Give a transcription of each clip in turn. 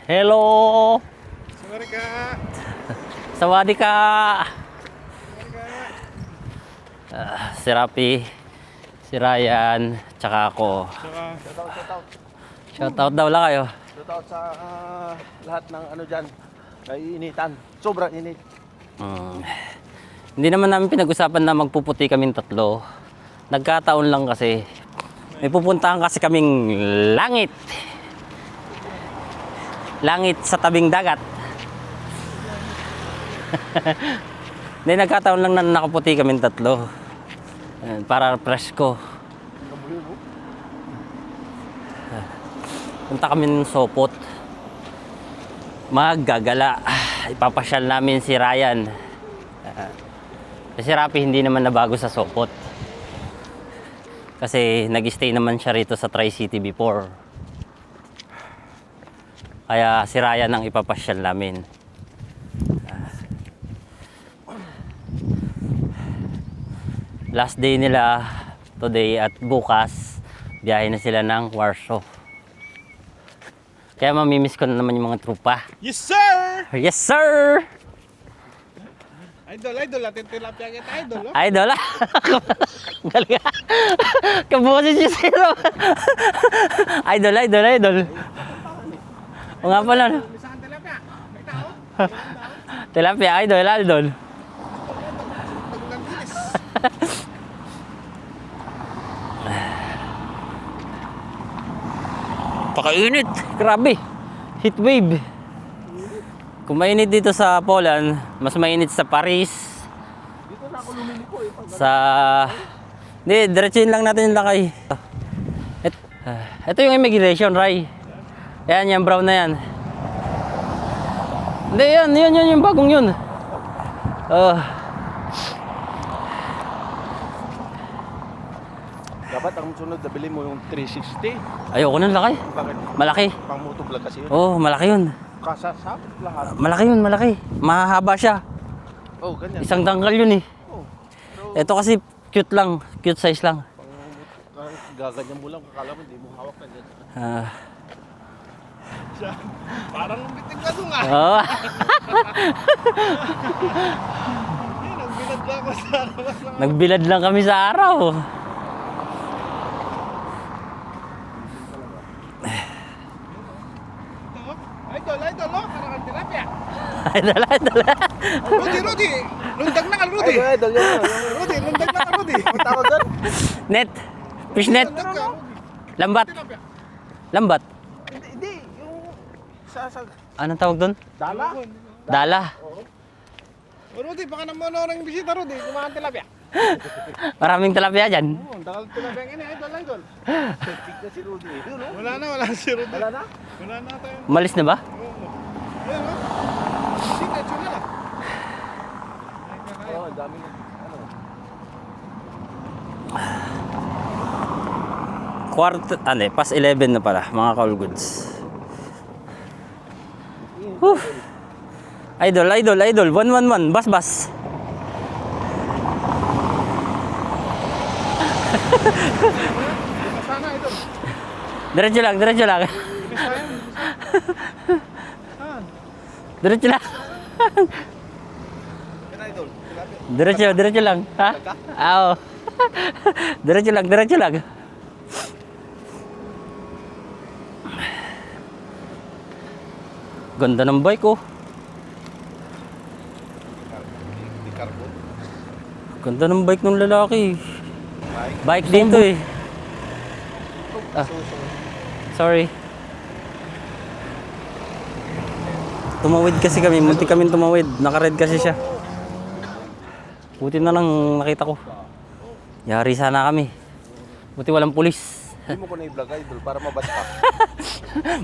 Hello! Sawadika! Sawadika! Si Rapi, si Ryan, tsaka ako. Shoutout daw lang kayo. Shoutout sa lahat ng ano dyan. Naiinitan. Sobrang init. Hindi naman namin pinag-usapan na magpuputi kaming tatlo. Nagkataon lang kasi. May pupuntahan kasi kaming langit. Langit sa tabing dagat. Hindi, nagkataon lang na nakaputi kaming tatlo. Para presko. Punta kami ng Sopot. Maggagala. Ipapasyal namin si Ryan. Si Rapi hindi naman nabago sa Sopot. Kasi nag-stay naman siya rito sa Tri-City before. Kaya si Ryan ang ipapasyal namin. Last day nila today at bukas, biyahe na sila ng Warsaw. Kaya mamimiss ko na naman yung mga trupa. Yes, sir! Yes, sir! Idol, atin tilapia kita, idol. Oh. Idol, ah! Galing ah! Kabukasin siya zero! Idol! O nga pala, no? Isang tilapia. May tao? Tilapia, idol. Tagulang dinis. Pakainit! Grabe! Heat wave! Kung mainit dito sa Poland, mas mainit sa Paris. Dito na ako lumiliko eh. Sa... Hindi, diretsuhin lang natin yung lakay. Ito yung immigration, Ray. Yan, yung brown na yan. Hindi, yan, yung bagong yun. Dapat ang sunod na bili mo yung 360. Ayoko nun, lakay. Bakit? Malaki. Pang motovlog kasi yun. Oh, malaki yun. Kasasap lahat. Malaki. Mahaba siya. Oh, ganyan. Isang dangkal yun eh. Oh. Ito kasi cute lang. Cute size lang. Gaganyan mo lang. Kakala mo, hindi mo hawak na dyan. Parang biting ka doon ah. Oh. Nagbilad lang ako sa araw. Nagbilad lang kami sa araw. Idol, oh. Parang tilapia. Idol. Rudy. Lundag na ka, Rudy. Idol, yun. Rudy, lundag na ka, Rudy. Ang tawag doon? Net. Fish net. Lundag ka. Lambat. Tilapia. Lambat. Hindi. Yung sa Anong tawag doon? dala. Dala. Rudy, baka naman ng bisita, Rudy. Kumahan tilapia. Maraming tilapia dyan. Oo, dakal tilapia nga ni Idol. Tig na si Rudy. Wala na si Rudy. Wala na tayo. Malis na ba? Ayan, oh. Sige, tsura na. Oo, dami na. Pas 11 na pala, mga call goods. Whew. Idol. 111, bas. Sana, Idol. Diretso lang. Diretso lang. Yan, Idol. Tilapia. Diretso lang. Ha? Oo. Diretso lang. Ganda ng bike oh. Di carbo. Ganda ng bike ng lalaki. Bike dito eh. Sorry. Tumawid kasi kami. Munti kami tumawid. Naka-red kasi siya. Buti na lang nakita ko. Yari sana kami. Buti walang pulis. Hindi mo ko na i-vlog, Idol, para mabasa ka.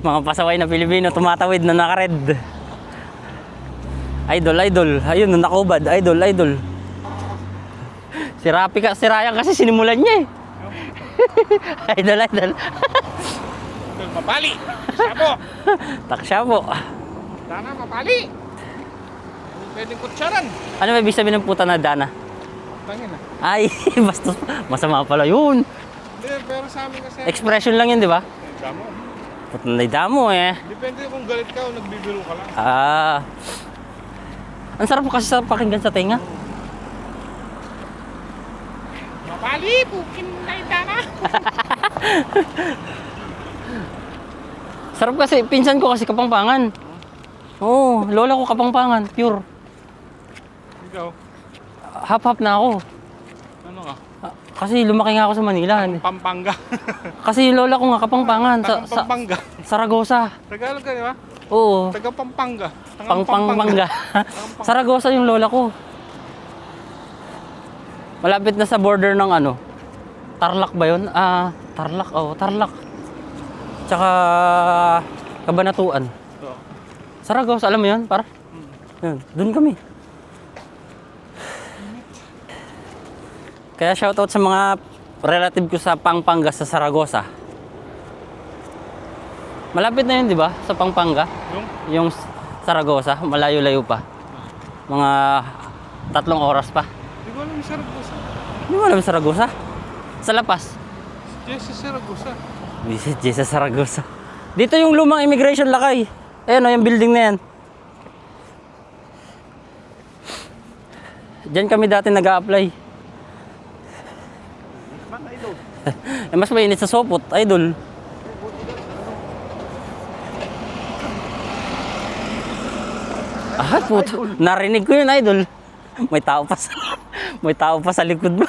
Mga pasaway na Pilipino tumatawid na naka-red. Idol. Ayun, nakubad. Idol. Si Ryan kasi sinimulan niya eh. Idol. Mapali! Sabo! Taksya po. Sana mapali! Pwedeng kutsaran. Ano ba ibig sabihin ng puta na dana? Tangin na. Ay, bastos. Masama pala yun. Hindi, pero sa amin kasi... Expression lang yun, di ba? Damo. Putanay damo eh. Depende kung galit ka o nagbibiro ka lang. Ah. Ang sarap kasi sa pakinggan sa tenga. Mapali, pukin na itana. Sarap kasi, pinsan ko kasi Kapampangan. Oo, lola ko Kapampangan, pure. Ikaw, Hap-hap na ako. ano ka? Kasi lumaki nga ako sa Manila. Pampanga. Kasi yung lola ko nga Kapampangan sa Pampanga. Saragosa. Tagalog ka, di ba? Oo, Taga Pampanga. Pangpangmangga. Saragosa yung lola ko. Malapit na sa border ng ano. Tarlac ba yun? Tarlac, Tarlac. Tsaka Cabanatuan. Oo. Saragosa, alam mo yun, par? Yun, dun kami. Kaya shoutout sa mga relative ko sa Pampanga sa Saragosa. Malapit na yun, di ba? Sa Pampanga. Yung Saragosa, malayo-layo pa. Mga 3 oras pa. Di ko alam yung Saragosa. Hindi mo alam Saragosa? Sa Lapas. Yes, sa Saragosa. Visit sa Saragosa. Dito yung lumang immigration lakay. Ayan o, yung building na yan. Diyan kami dati nag-a-apply. Mas mainit sa Sopot, idol. Puto. Narinig ko yun, idol. May tao pa sa, may tao pa sa likod mo.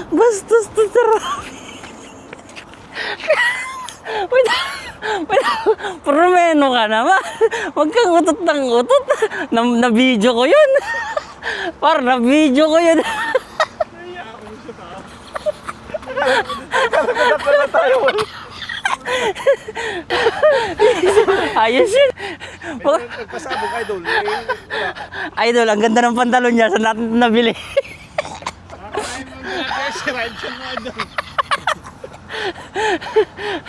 Bastos to sarap. Promeno ka naman. Huwag kang utot ng utot. Na-video ko yun. Par, na-video ko yun. Ayos yun. Nagpasabog, idol. Idol, ang ganda ng pantalon niya. Saan natin ito nabili? Si Ryan mo, idol.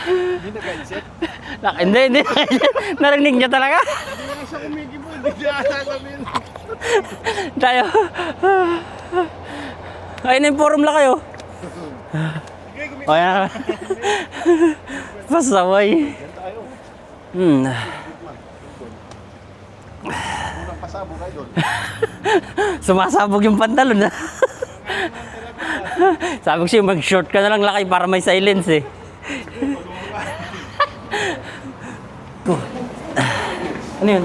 Hindi nag-mindset. Hindi. Narinig niya talaga. Hindi nga siya kumigil mo. Hindi niya sasabihin. Tayo. Ayun na yung forum lang kayo. O yan. Pasaway. Unang pasabog, idol. Sumasabog yung pantalon. Sabi ko siya, mag-short ka na lang lakay para may silence eh. Ano yun?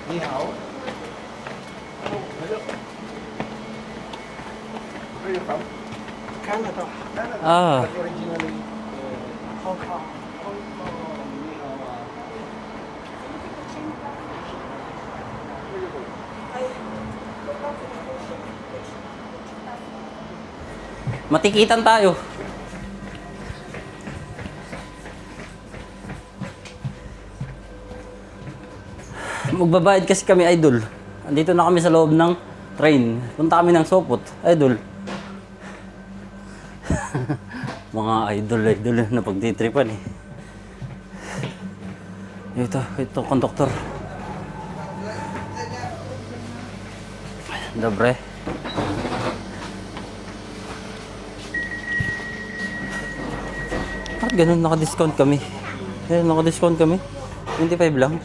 Ni hao. Where are you from? Canada. Ah. Originally, Hong Kong. Matikitan tayo. Magbabayad kasi kami, idol. Andito na kami sa loob ng train. Punta kami ng Sopot, idol. Mga idol na pagtitripan eh. Ito, konduktor. Dobre. Bakit ganun naka-discount kami? Naka-discount kami. 25 lang.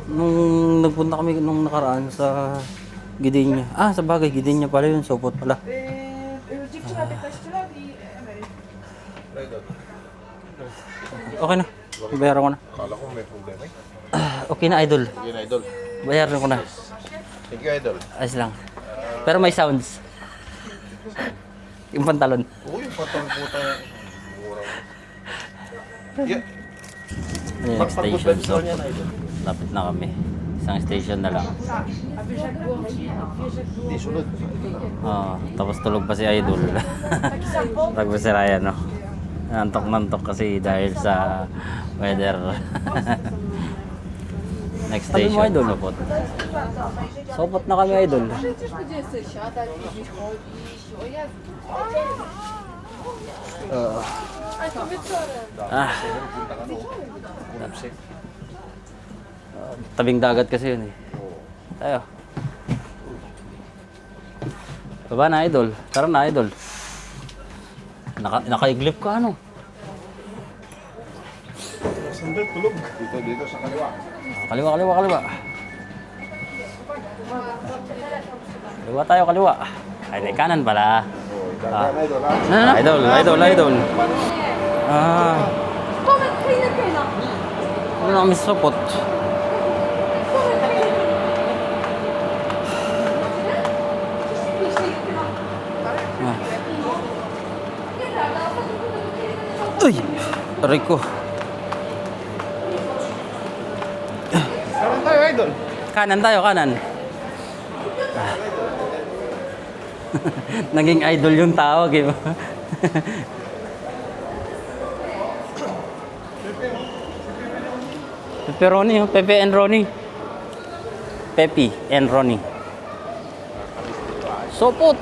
Nung nagpunta kami nung nakaraan sa Gdynia. Sa bagay, Gdynia pala yun. Sopot pala. Okay na. Bayaran ko na. Akala ko may problema eh. Okay na, idol. Sige na, idol. Bayaran ko na. Thank you, idol. Ayos lang. Pero may sounds. Yung pantalon. Oo, yung patang puta. Yeah. Ano yung next station? So, lapit na kami. Isang station na lang. Di sunod. Tapos tulog pa si Idol. Tulog pa si Ryan, no? Nantok kasi dahil sa weather. Next station, Idol. Sopot. Sopot na kami, Idol. Tabing dagat kasi yun eh. Tayo. Baba na, idol. Tara na, idol. Nakaiglip ka, ano? Sandal, tulog. Dito sa kaliwa. Kaliwa. Kaliwa tayo, kaliwa. Ay, may kanan pala. Idol. Ano na kami sa supot? Uy! Aray ko. Kanan tayo, idol. Kanan tayo, kanan. Naging idol yung tawag, eh. Pepperoni, oh. Pepe and Ronnie. Pepe and Ronnie. Sopot.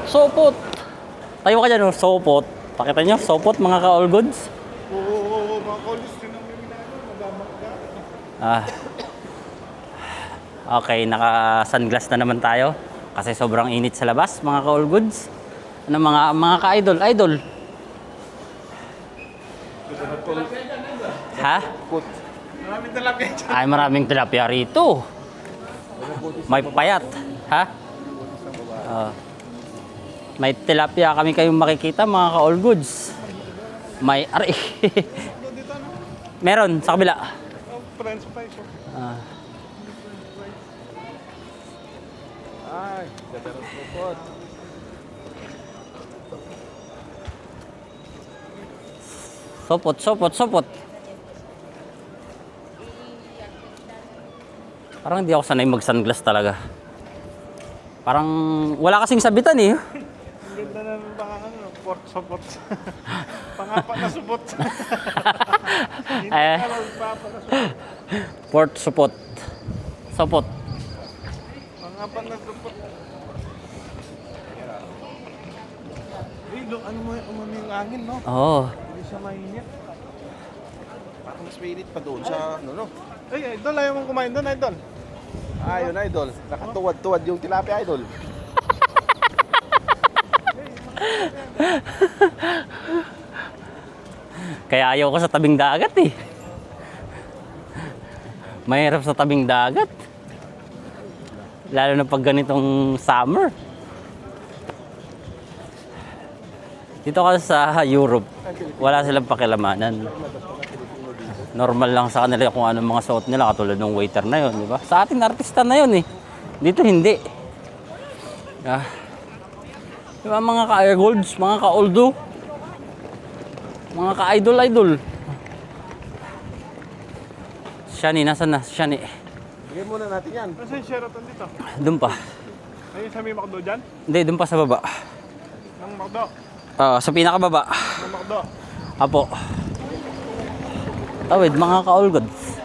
Tayo ka dyan, oh. Sopot. Pakita nyo, sopot, mga ka-all goods. Oo, mga kaulis din ang magmamagda. Okay, naka-sunglass na naman tayo. Kasi sobrang init sa labas, mga ka-all goods. Ano, mga ka-idol? Idol? Ha? Maraming talapia dyan. Ay, maraming tilapia rito. May payat. Ha? May tilapia kami kayong makikita, mga ka-all goods. May ari. Meron, sa kabila. French fries. Ay, ganda ng supot. Sopot. Parang hindi ako sanay mag-sunglass talaga. Parang wala kasing sabitan, eh. Ang ganda na ng pork supot. Pangapat na supot. Hindi Eh. na magpapa na supot. Port supot. Sopot. Pangapat na supot. Ano mo yung angin, no? Oo. Hindi siya mainit. Parang mas mainit pa doon sa no. Ay, idol, ayaw mong kumain doon, idol. Ayun, idol. Nakatuwad-tuwad yung tilapia, idol. Kaya ayaw ko sa tabing dagat, eh. Mahirap sa tabing dagat. Lalo na pag ganitong summer. Dito ka sa Europe, wala silang pakilamanan. Normal lang sa kanila kung anong mga suot nila, katulad ng waiter na yun, di ba? Sa ating artista na yun, eh. Dito hindi. Diba, mga ka-airgolds, mga ka-oldo, mga ka-idol. Shani, nasan na? Shani. Bigyan muna natin yan. Kasi yung Sheraton dito. Doon pa. Ayun sa may McDo dyan? Hindi, doon pa sa baba. Ng McDo. Sa pinakababa. Ng McDo. Apo. Tawid, mga ka-all goods.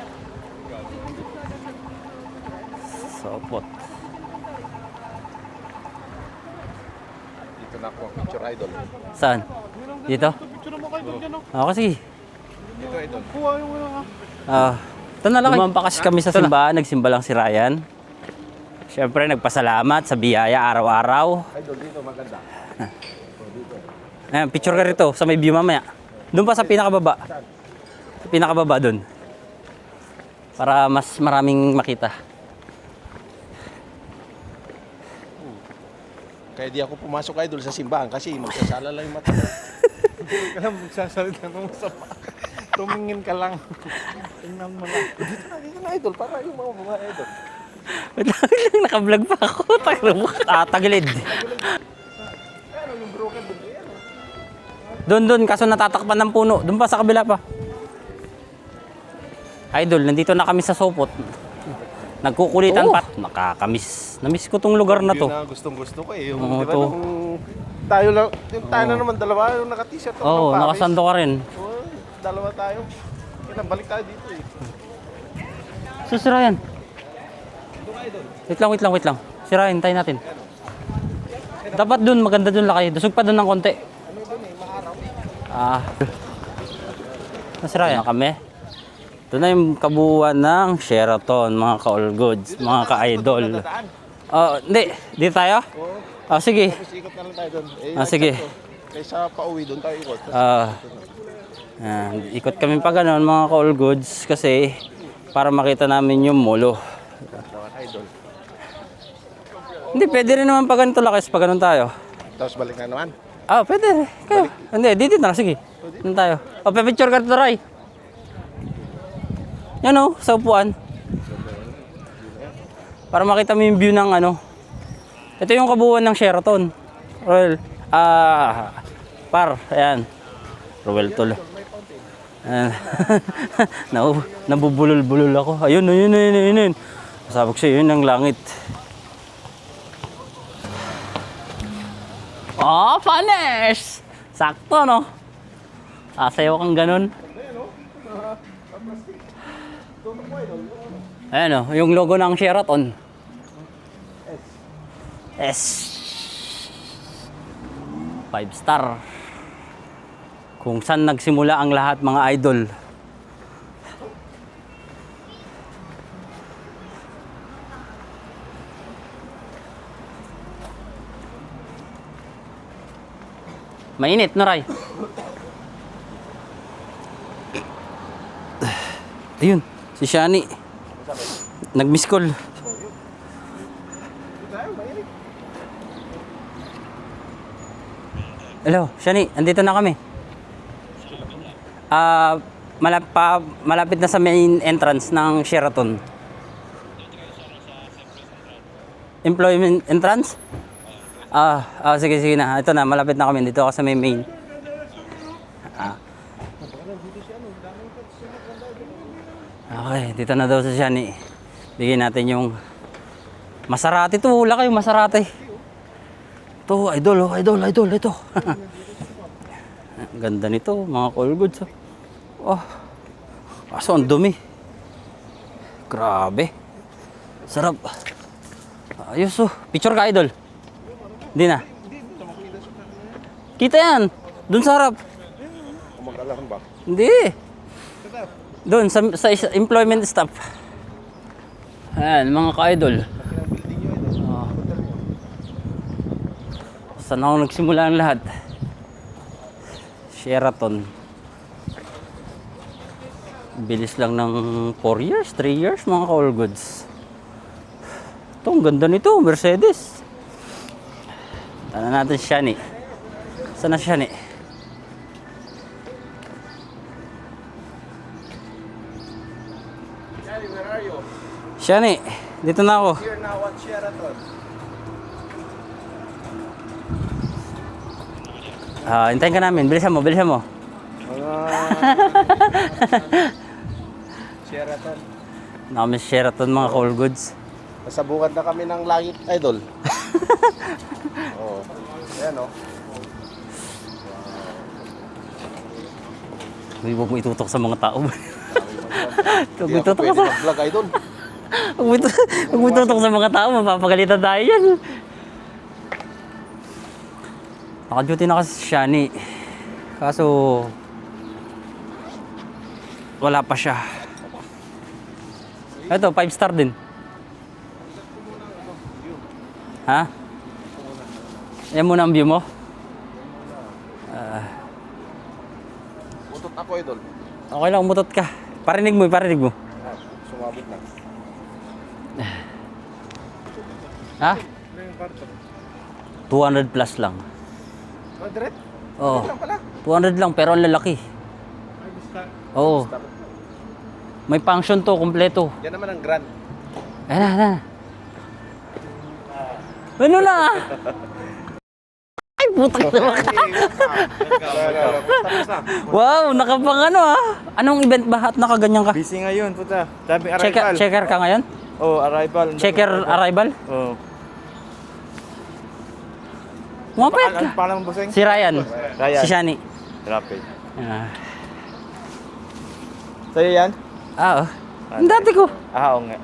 Sopot. Dito na ako ang picture, idol. Saan? Dito? Picture mo kayo doon dyan, no? Kasi. Dito, idol. Kuha yung mga. Ito na lang. Lumampakas kami sa simbahan. Nagsimba lang si Ryan. Siyempre, nagpasalamat sa biyaya araw-araw. Idol, dito maganda. Ayan, picture ka rito sa may view mamaya. Doon pa sa pinakababa. Sa pinakababa doon. Para mas maraming makita. Kaya di ako pumasok, idol, sa simbahan kasi magsasala lang yung mata. Hindi ka lang magsasalita ng masama. Tumingin ka lang. Tingnan mo lang. Dito na, idol, para yung mga idol. Wait lang, naka-vlog pa ako. Tagilid. Ano yung broken doon? Doon, kaso natatakpan ng puno. Doon pa sa kabila pa. Idol, nandito na kami sa Sopot. Nagkukulitan pa. Nakakamiss. Namiss ko tong lugar na to. Yun na gustong-gusto ko eh. Yung, Oo, di ba, to. nung tayo lang, yung tayo na naman dalawa, yung naka-t-shirt ako Oo, ng nakasando ka rin. Oo, dalawa tayo. Kaya balik tayo dito eh. So, si Ryan. Wait lang. Si Ryan, tayo natin. Dapat dun, maganda dun lakay. Dusog pa dun ng konti. Ano doon eh, maaraw. Si Ryan, kami. Ito na yung kabuuan ng Sheraton, mga ka-all goods, mga ka-idol. Dadaan. Hindi. Dito tayo? Oo. Sige. Tapos ikot na lang tayo doon. Sige. Kaysa pauwi doon tayo ikot. Ikot kami pa ganun mga ka-all goods kasi para makita namin yung molo. Tawa idol. Hindi, pwede rin naman pa ganito lakis pag ganun tayo. Tapos balik na naman. Pwede. Kaya, hindi, dito na. Sige. Doon tayo. Pipicture ka dito, Ray. Yan sa upuan. Para makita mo yung view ng ano. Ito yung kabuuan ng Sheraton. Royal. Ayan. Royal Tol. Ayan. Nabubulol-bulol ako. Ayun. Masabog siya, yun ang langit. Finish! Sakto, no? Sasayaw kang ganun. Ayan, yung logo ng Sheraton. S. 5 star. Kung saan nagsimula ang lahat, mga idol. Mainit, no, Ray? Ayun, si Shani. Nag-miss call. Hello, Shani, andito na kami. Malapit na sa main entrance ng Sheraton. Employment entrance? Sige na. Ito na, malapit na kami. Dito ako sa main. Okay, dito na daw sa Shani. Bigyan natin yung Maserati to. Wala kayong Maserati. Ito, idol. Ito. Ang ganda nito, mga all goods. Kaso ang dumi. Grabe. Sarap. Ayos Picture ka, idol. Hindi na. Kita yan. Doon sa harap. Mag-alarm ba? Hindi. Doon sa employment staff. Ayan, mga ka-idol. Saan ako nagsimula ang lahat? Sheraton. Bilis lang ng 4 years, 3 years, mga ka-all goods. Ito, ang ganda nito, Mercedes. Tana natin si Shani. Saan na si Shani? Shani, where are you? Shani, dito na ako. Here now at Sheraton. Hintayin ka namin. Bilisan mo. Sheraton. Nakamiss Sheraton, mga ka-all goods. Nasabukan na kami ng langit, idol. Ayan Huwag mo itutok sa mga tao. Huwag mo Hindi ako itutok pwede sa... mag-vlog, idol. Huwag mo itutok sa mga tao. Mapapagalitan tayo yan. Naka-duty na kasi si Shani. Kaso... wala pa siya. Ito, 5 star din. Ha? Yan muna ang view mo? Utot ako, idol. Okay lang, umutot ka. Parinig mo. Sumabot na. Ha? 200 plus lang. Madret? Oo. Lang pala. 200 lang, pero ang lalaki. Oo. May function to, kompleto. Yan naman ang grand. Ayan na. Ano na? Ay, putang naman ka. Tapos na. Wow, nakapang Anong event ba at nakaganyan ka? Busy ngayon, puta. Daming arrival. Checker ka ngayon? Arrival. Checker arrival? Mapayat ka. Ano pangalan mo, bossing? Si Ryan. Ryan. Si Shani. Rapid. Ah. Sa'yo yan? Oo. Ang dati ko. Oo nga.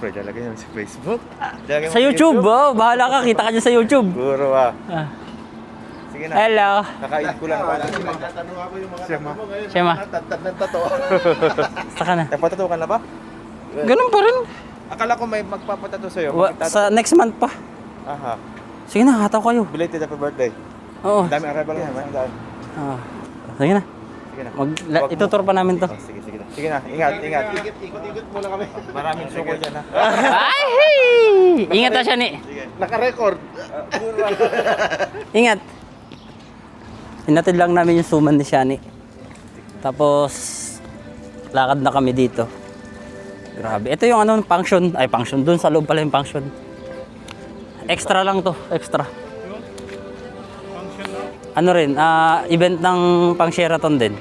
Pwede lagay naman sa Facebook. Lagay mo Sa YouTube, bahala ka. Kita ka dyan sa YouTube. Guro Ah. Sige na. Hello. Kakain ko lang. Magtatanong ako yung mga Siyama. tato mo ngayon. Siyama. Tatad ng tato. Basta ka na. Napatutukan na ba? Ganun pa rin. Akala ko may magpapatato sa'yo. Sa next month pa. Aha. Sige na, hataw kayo. Belated happy birthday. Oo. Dami arrival yan. May dami. Ah, sige na. Sige na. Itutur pa namin to. Oh, sige, sige na. Sige na. Ingat, ingat. Ikot-ikot muna kami. Maraming suko dyan ha. Ay! Hey! Ingat na siya ni. Naka-record. Ingat. Hinatid lang namin yung suman ni Shani. Tapos, lakad na kami dito. Grabe. Ito yung ano, function. Ay, function. Doon sa loob pala yung function. Extra lang to. Extra. Ano rin, event ng pang Sheraton din.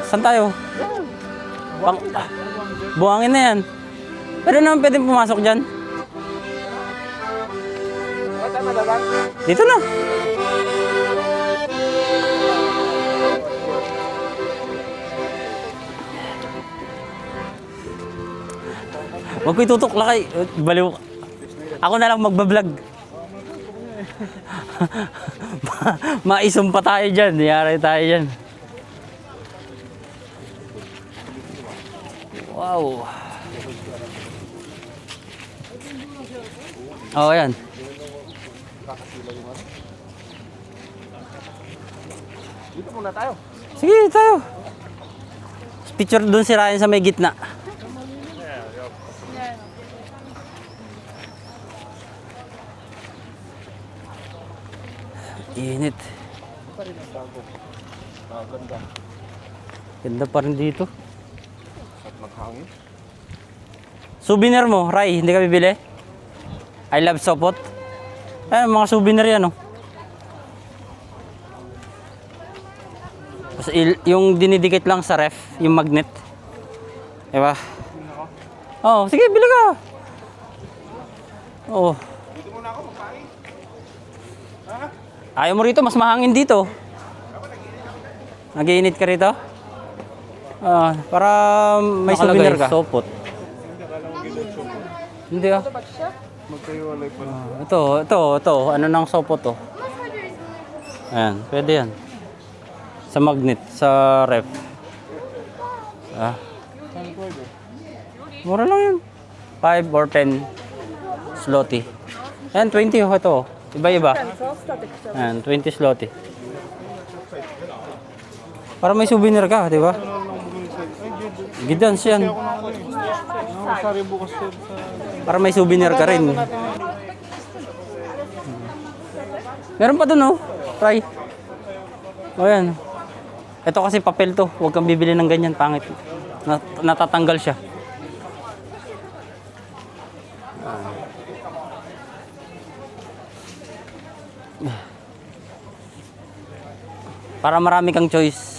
Saan tayo? Buhangin na yan. Pero naman pwedeng pumasok dyan. Dito na. Huwag ko itutok lakay. Baliw. Ako na lang magbablog. Maisumpa tayo dyan. Yari tayo dyan. Wow. Oh, yan. Dito muna tayo. Sige, tayo. Picture doon si Ryan sa may gitna. Init. Ganda pa rin dito. At maghangin. Souvenir mo, Ray, hindi ka bibili? I love Sopot. Ayan, mga souvenir yan, oh. Tapos yung dinidikit lang sa ref, yung magnet. Diba? Oo, sige, bili ka. Oo. Dito muna ako magpain. Ayaw mo rito, mas mahangin dito. Nag-iinit ka rito? Para may souvenir ka. Sopot. Hindi ah. Magkahiwalay pala. Ito. Ano nang sopot to? Ayan, pwede yan. Sa magnet, sa ref. Mura lang yan. 5 or 10 zloty. Ayan, 20 oh, ito. Iba-iba. Ayan, 20 zloty. Para may souvenir ka, di ba? Gidans yan. Sari bukas sa... Para may souvenir ka rin. Meron pa dun, oh. Try. O yan. Ito kasi papel to. Huwag kang bibili ng ganyan. Pangit. Natatanggal siya. Para marami kang choice.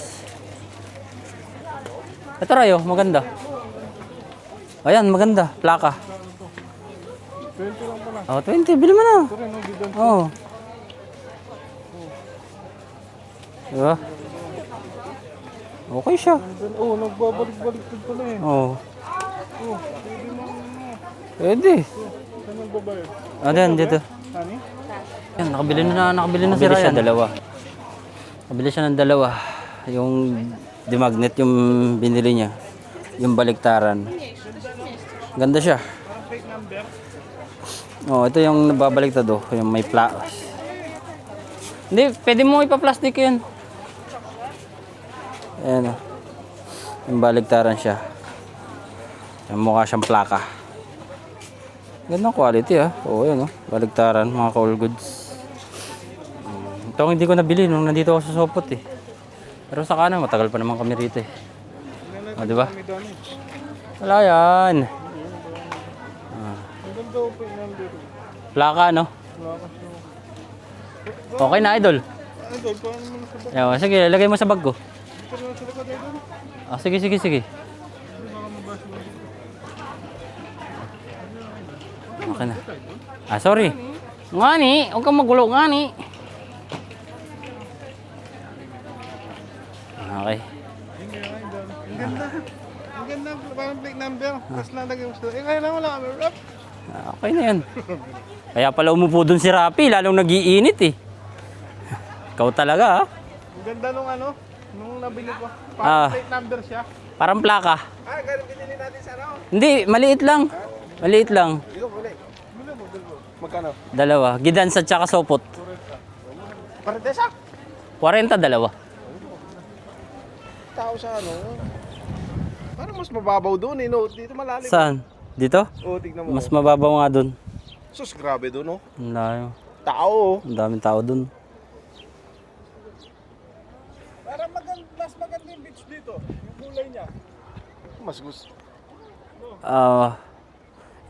Ito Rayo, maganda. Ayan, maganda. Plaka. 20 lang pala. Oh, 20. Bili mo na. Ito rin, no? Gidan. Oo. Diba? Okay siya. Oo, nagbabalik-balik din pala eh. Oo. Oo, pwede mo. Pwede. Saan magbabayad? Ayan, dito. Hani? Yan, nakabili na si Ryan. Siya, dalawa. Nakabili siya ng dalawa. Yung dimagnet yung binili niya. Yung baliktaran. Ganda siya. Oh, ito yung nababaliktad oh, yung may Hindi, pwede mo ipa-plastic 'yan. Ayan oh. Yung baliktaran siya. Yung mukha siyang plaka. Gandang quality ah. Oo, yan oh. Baliktaran, mga cool goods. Ito hindi ko nabili nung nandito ako sa Sopot eh. Pero sa kanan, matagal pa naman kami rito eh. O, di ba? Wala yan. Plaka, no? Okay na, idol. Idol, paano mo sa bag? Yawa, sige, lagay mo sa bag ko. Dito na sila ka, idol. Sige. Okay na. Sorry. Ngani, huwag kang magulo, ngani. Okay. Ang ganda. Ang ganda, parang plate number. Tapos lalagay mo sila. Kaya lang wala kami. Rap! Okay na yan. Kaya pala umupo dun si Rapi, lalong nag-iinit eh. Ikaw talaga ha. Ang ganda nung ano, nung nabili ko. Parang plate number siya. Parang plaka. Ah, ganun binili natin sa ano? Hindi, maliit lang. Maliit lang. Dito, muli. Magkano? Dalawa. Gidans at saka sopot. Paritesa? 40 dalawa. Tao sa ano? Parang mas mababaw doon eh, no? Dito malalim. Saan? Dito? Oo, tignan mo. Mas mababaw nga dun. Sus, grabe doon, no? Ang layo. Tao, oh. Ang daming tao dun. Parang mas maganda yung beach dito. Yung kulay niya. Mas gusto.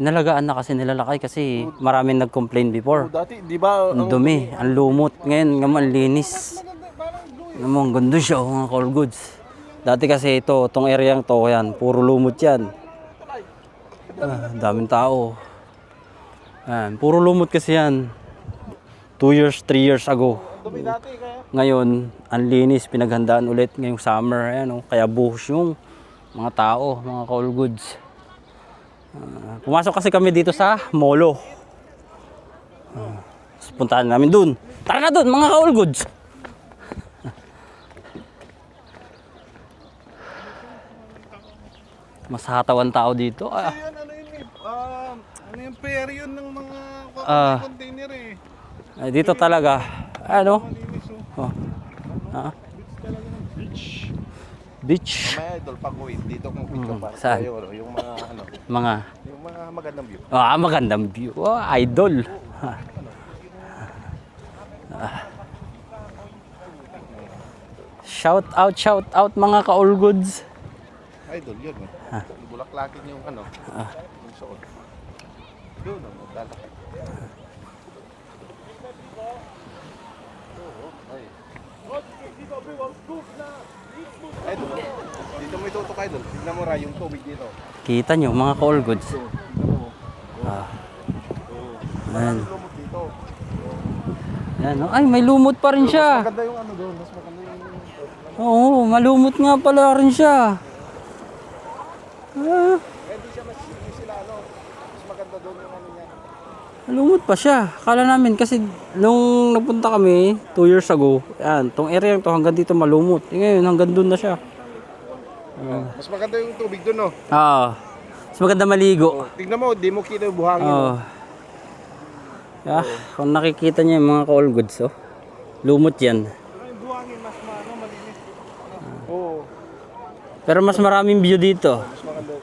Inalagaan na kasi nilalakay kasi maraming nag-complain before. Dati, di ba? Ang dumi, ang lumot. Ngayon, ang linis. Ano mo, ang ganda siya, mga call goods. Dati kasi itong area to, yan, puro lumot yan. Daming tao. Yan, puro lumot kasi yan. 2 years, 3 years ago. Dumi dati, kaya. Ngayon, ang linis, pinaghandaan ulit ngayong summer. Ayan, kaya buhos yung mga tao, mga call goods. Pumasok kasi kami dito sa Molo. Puntahan namin dun. Tara na dun, mga call goods. Mas hatawan tao dito. Ano yun eh? Ano yung pair yun ng mga container eh. Ay, dito talaga. Ano? Malinis oh. Oh. Ah, Beach. beach. May idol pag uwi dito kung picture para Saan? tayo, yung mga ano, Mga yung mga magandang view. magandang view. Oh, idol. Shout out mga ka-all goods. Idol yun eh. Bulaklakin yung ano, yung suot. Yun ang maglalaki. Idol, dito mo itutok idol. Tignan mo ra yung tubig dito. Kita nyo mga ka-all goods. Ayan. Lumot dito. Ayan. Oh. Ay, may lumot pa rin siya. Maganda yung ano doon, mas maganda yung Oo, malumot nga pala rin siya. Ah, hindi siya mas sila ano, mas maganda doon yung ano niya. malumot pa siya. Akala namin kasi nung nagpunta kami 2 years ago, yan, tong area to hanggang dito malumot. Ngayon hanggang doon na siya. Mas maganda yung tubig doon, no? Mas maganda maligo. Tignan mo, di mo kita yung buhangin. Oo. Yeah, kung nakikita niyo yung mga ka-all goods, oh. Lumot yan. Yung buhangin mas malinis. Oo. Pero mas maraming view dito. Mas maganda.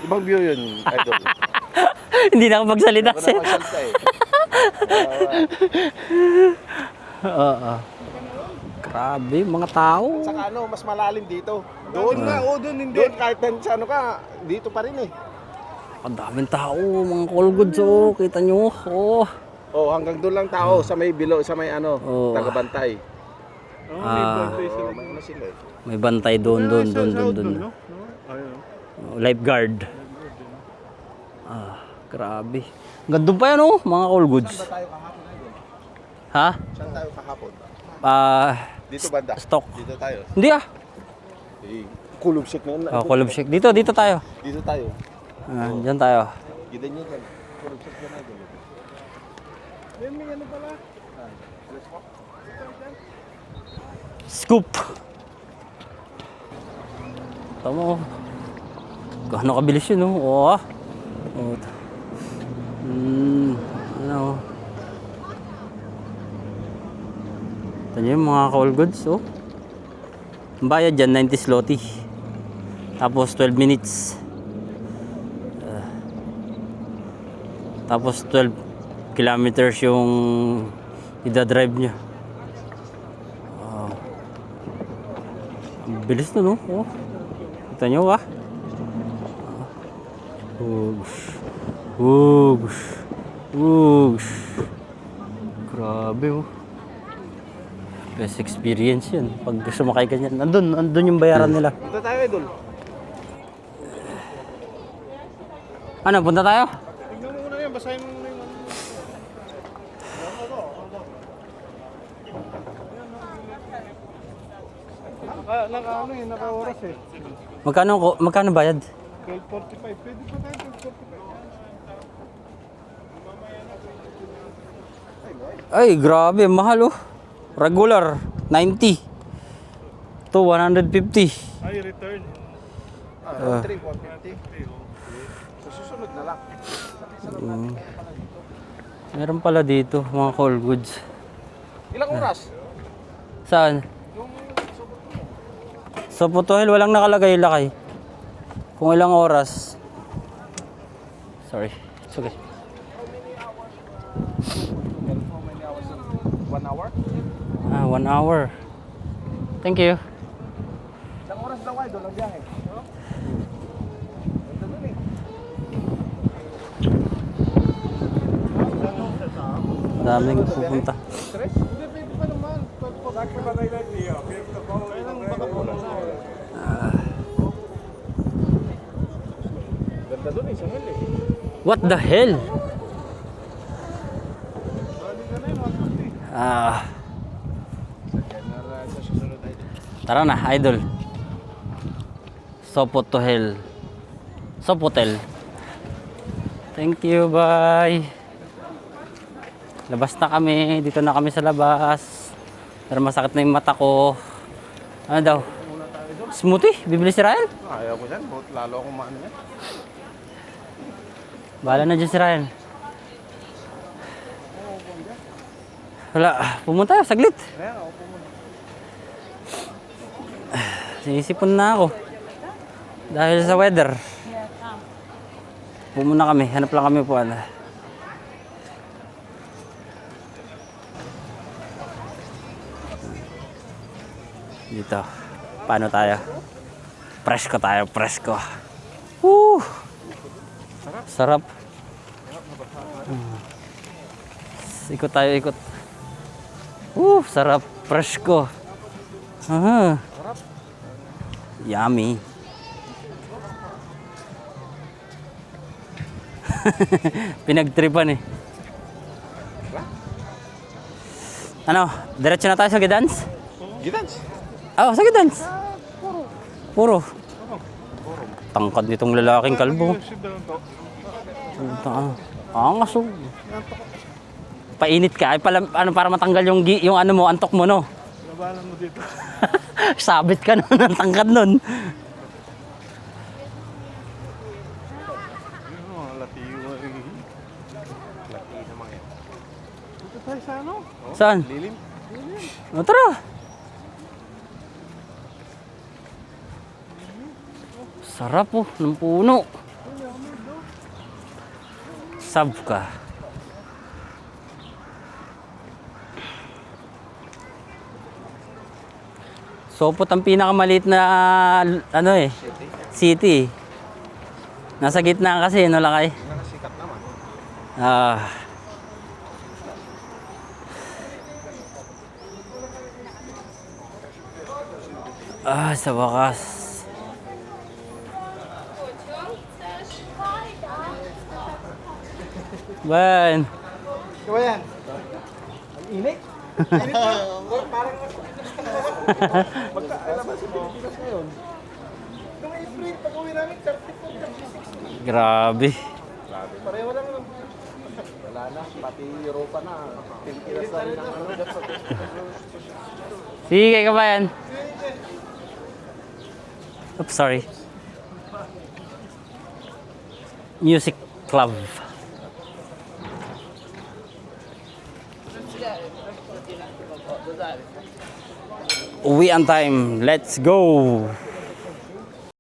Ibang view yun, idol. Hindi na ako magsalita, Wala sir. kang salta eh. Oo. Grabe, mga tao. Saka ano, mas malalim dito. Doon nga, doon hindi. Doon kahit sa ano ka, dito pa rin eh. Ang daming tao, mga call goods, oh. Kita nyo, oh. Oh, hanggang doon lang tao sa may bilo, sa may ano, Oo. May tagabantay. bantay sila. May ano sila eh. May bantay doon. No? Ayun. Oh, lifeguard. Grabe. Gandun pa yan, oh, mga call goods. Saan tayo kahapon idol? Ha? Saan tayo kahapon? Dito banda. Stock. Dito tayo. Hindi ah. Eh, kulub shake na yun. Oh, Kulub Shake. Dito tayo. Dito tayo. Diyan tayo. Kita nyo dyan. Kulub shake na idol. May ano pala? Scoop. Tama. Gaano kabilis yun, oh. Oh. Oh. Ano. Ito nyo yung mga call goods, oh. Ang bayad dyan, 90 zloty. Tapos 12 minutes. Tapos 12 kilometers yung idadrive nyo. Bilis na, no? Oh. Kita nyo, ah. Wugs. Grabe, oh. Best experience yan. Pag sumakay ka dyan. Andun yung bayaran nila. Punta tayo idol. Ano, punta tayo? Tignan mo muna yan, basahin mo muna yung ano. Naka-oras eh. Magkano bayad? 12:45. Pwede pa tayo 12:45. Ay, grabe, mahal, oh. Regular, 90. Ito, 150. Ay, return. Road trip, 150. So, susunod na lang. Meron pala dito, mga call goods. Ilang oras? Saan? Sa Putuhel, walang nakalagay lakay. Kung ilang oras. Sorry. It's okay. How many hours? 1 hour? 1 hour. Thank you. Isang oras daw idol ang biyahe. Ganda dun eh. Daming pupunta. Stress? Hindi, pwede pa naman. Kailang baka po lang. Ganda dun eh, sangil eh. What the hell? Bali ka na yun, 150. Sakyan na lang sa susunod idol. Tara na, idol. Sopotohel. Sopotel. Thank you, bye. Labas na kami. Dito na kami sa labas. Pero masakit na yung mata ko. Ano daw? Smoothie? Bibili si Ryan? Ayaw ko dyan, lalo akong maano yan. Bahala na dyan si Ryan. Wala. Pumunta tayo, saglit. Kaya ako pumunta. Sinisipon na ako. Dahil sa weather. Pumuna kami. Hanap lang kami po. Dito. Paano tayo? Presko tayo. Presko. Woo! Sarap. Ikot tayo, ikot. Sarap. Presko. Aha. Yummy. Pinagtripan eh. Ano? Diretso na tayo sa Gidans? Gidans? Oh, sa Gidans. Puro. Tangkad nitong lalaking kalbo. Angas oh. Painit ka. Ay, pala, ano, para matanggal yung ano mo, antok mo, no? Labanan mo dito. Sabit ka nun ng tangkad nun. Latiwa eh. Lati naman yan. Dito tayo sa ano? Saan? Lilim. O, tara. Sarap oh, ng puno. Sabka. Sopot ang pinakamaliit na ano eh, city. Nasa gitna kasi, no lakay? Nakasikat naman. Sa wakas. Ben. Diba yan? Ang init. Init pa. Parang magkakalaman sa Pilipinas ngayon. Nung April, pag-uwi namin, 34, 36. Grabe. Grabe. Pareho lang. Wala na. Pati Europa na. Pilipinas na rin ang ano. Sige, kabayan. Oops, sorry. Music club. Uwi on time. Let's go.